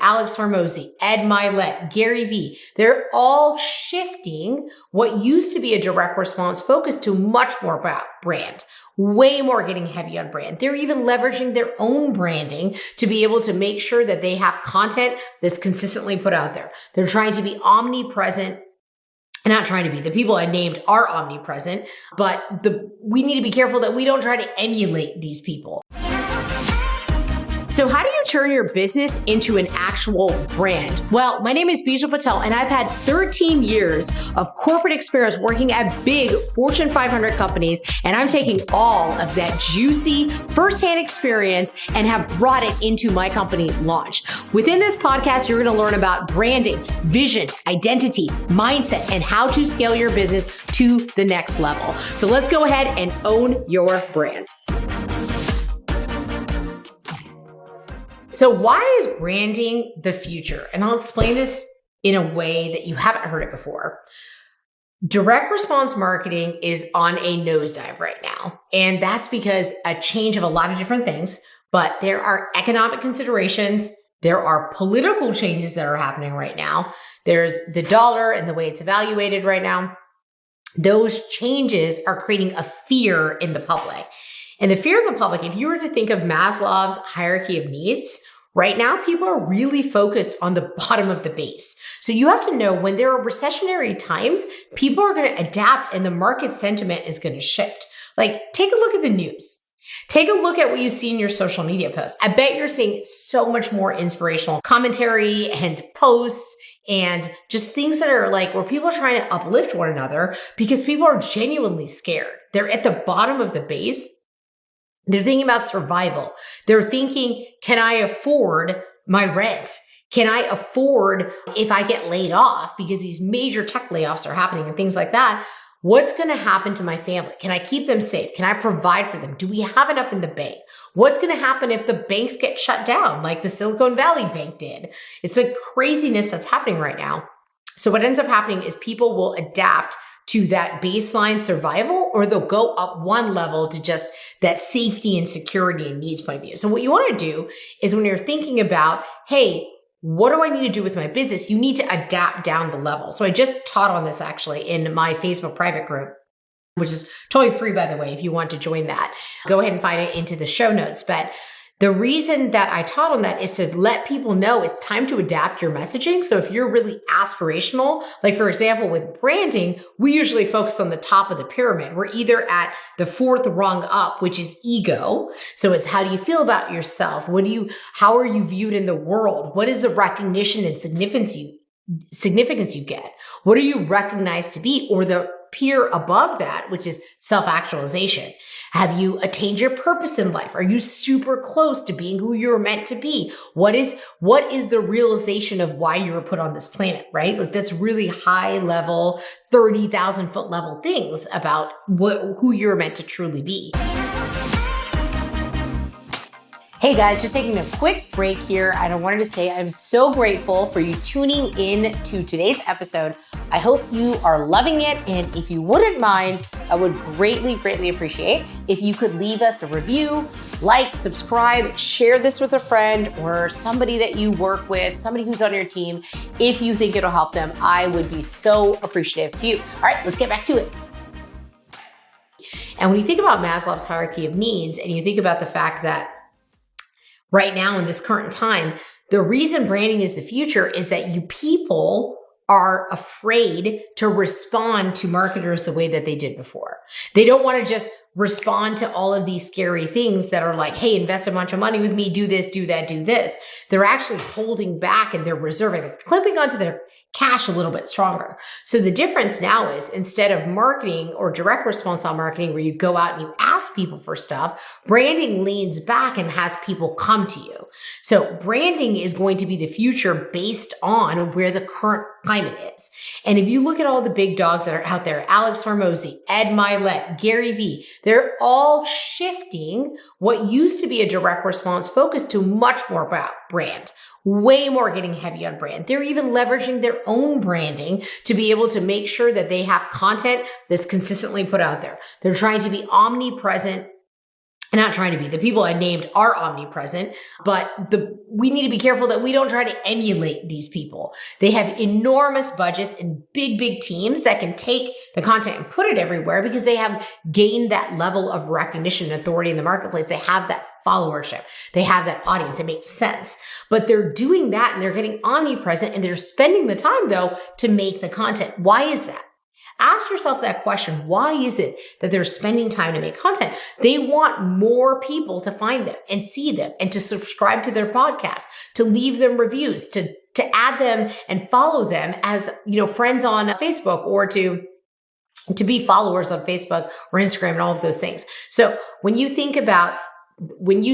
Alex Hormozi, Ed Milet, Gary Vee. They're all shifting what used to be a direct response focus to much more about brand. Way more getting heavy on brand. They're even leveraging their own branding to be able to make sure that they have content that's consistently put out there. They're trying to be omnipresent. Not trying to be. The people I named are omnipresent, but we need to be careful that we don't try to emulate these people. So how do you turn your business into an actual brand? Well, my name is Bijal Patel, and I've had 13 years of corporate experience working at big Fortune 500 companies, and I'm taking all of that juicy firsthand experience and have brought it into my company Launch. Within this podcast, you're going to learn about branding, vision, identity, mindset, and how to scale your business to the next level. So let's go ahead and own your brand. So why is branding the future? And I'll explain this in a way that you haven't heard it before. Direct response marketing is on a nosedive right now. And that's because a change of a lot of different things, but there are economic considerations. There are political changes that are happening right now. There's the dollar and the way it's evaluated right now. Those changes are creating a fear in the public. And the fear in the public, if you were to think of Maslow's hierarchy of needs, right now people are really focused on the bottom of the base. So you have to know when there are recessionary times, people are going to adapt and the market sentiment is going to shift. Like, take a look at the news. Take a look at what you see in your social media posts. I bet you're seeing so much more inspirational commentary and posts and just things that are like where people are trying to uplift one another because people are genuinely scared. They're at the bottom of the base. They're thinking about survival. They're thinking, can I afford my rent? Can I afford if I get laid off because these major tech layoffs are happening and things like that? What's going to happen to my family? Can I keep them safe? Can I provide for them? Do we have enough in the bank? What's going to happen if the banks get shut down like the Silicon Valley Bank did? It's a craziness that's happening right now. So what ends up happening is people will adapt to that baseline survival, or they'll go up one level to just that safety and security and needs point of view. So what you want to do is when you're thinking about, hey, what do I need to do with my business? You need to adapt down the level. So I just taught on this actually in my Facebook private group, which is totally free, by the way, if you want to join that. Go ahead and find it into the show notes. But the reason that I taught on that is to let people know it's time to adapt your messaging. So if you're really aspirational, like for example, with branding, we usually focus on the top of the pyramid. We're either at the fourth rung up, which is ego. So it's how do you feel about yourself? How are you viewed in the world? What is the recognition and significance you get? What are you recognized to be? Or the peer above that, which is self-actualization. Have you attained your purpose in life? Are you super close to being who you're meant to be? What is the realization of why you were put on this planet, right? Like that's really high level, 30,000 foot level things about who you're meant to truly be. Hey guys, just taking a quick break here. I wanted to say I'm so grateful for you tuning in to today's episode. I hope you are loving it. And if you wouldn't mind, I would greatly, greatly appreciate if you could leave us a review, like, subscribe, share this with a friend or somebody that you work with, somebody who's on your team. If you think it'll help them, I would be so appreciative to you. All right, let's get back to it. And when you think about Maslow's hierarchy of needs and you think about the fact that right now in this current time, the reason branding is the future is that you people are afraid to respond to marketers the way that they did before. They don't want to just respond to all of these scary things that are like, hey, invest a bunch of money with me, do this, do that, do this. They're actually holding back and they're reserving, they're clipping onto their cash a little bit stronger. So the difference now is instead of marketing or direct response on marketing where you go out and you ask people for stuff, branding leans back and has people come to you. So branding is going to be the future based on where the current climate is. And if you look at all the big dogs that are out there, Alex Hormozi, Ed Milet, Gary Vee, they're all shifting what used to be a direct response focus to much more about brand. Way more getting heavy on brand. They're even leveraging their own branding to be able to make sure that they have content that's consistently put out there. They're trying to be omnipresent. I'm not trying to be. The people I named are omnipresent, but we need to be careful that we don't try to emulate these people. They have enormous budgets and big teams that can take the content and put it everywhere because they have gained that level of recognition and authority in the marketplace. They have that followership. They have that audience. It makes sense. But they're doing that and they're getting omnipresent and they're spending the time, though, to make the content. Why is that? Ask yourself that question. Why is it that they're spending time to make content? They want more people to find them and see them and to subscribe to their podcast, to leave them reviews, to add them and follow them as, friends on Facebook, or to be followers on Facebook or Instagram and all of those things. So when you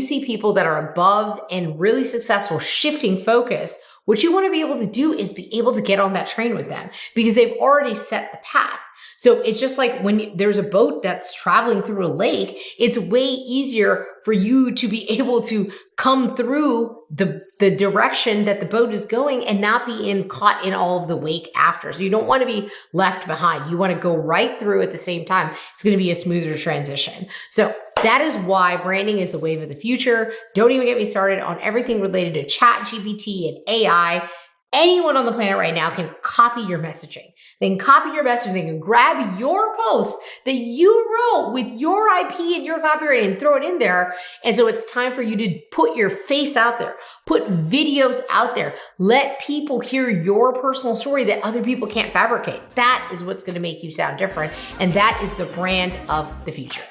see people that are above and really successful shifting focus, what you want to be able to do is be able to get on that train with them because they've already set the path. So it's just like when there's a boat that's traveling through a lake, it's way easier for you to be able to come through the direction that the boat is going and not be caught in all of the wake after. So you don't want to be left behind. You want to go right through at the same time. It's going to be a smoother transition. So that is why branding is the wave of the future. Don't even get me started on everything related to ChatGPT and AI. Anyone on the planet right now can copy your messaging. They can copy your messaging. They can grab your post that you wrote with your IP and your copyright and throw it in there. And so it's time for you to put your face out there, put videos out there, let people hear your personal story that other people can't fabricate. That is what's going to make you sound different. And that is the brand of the future.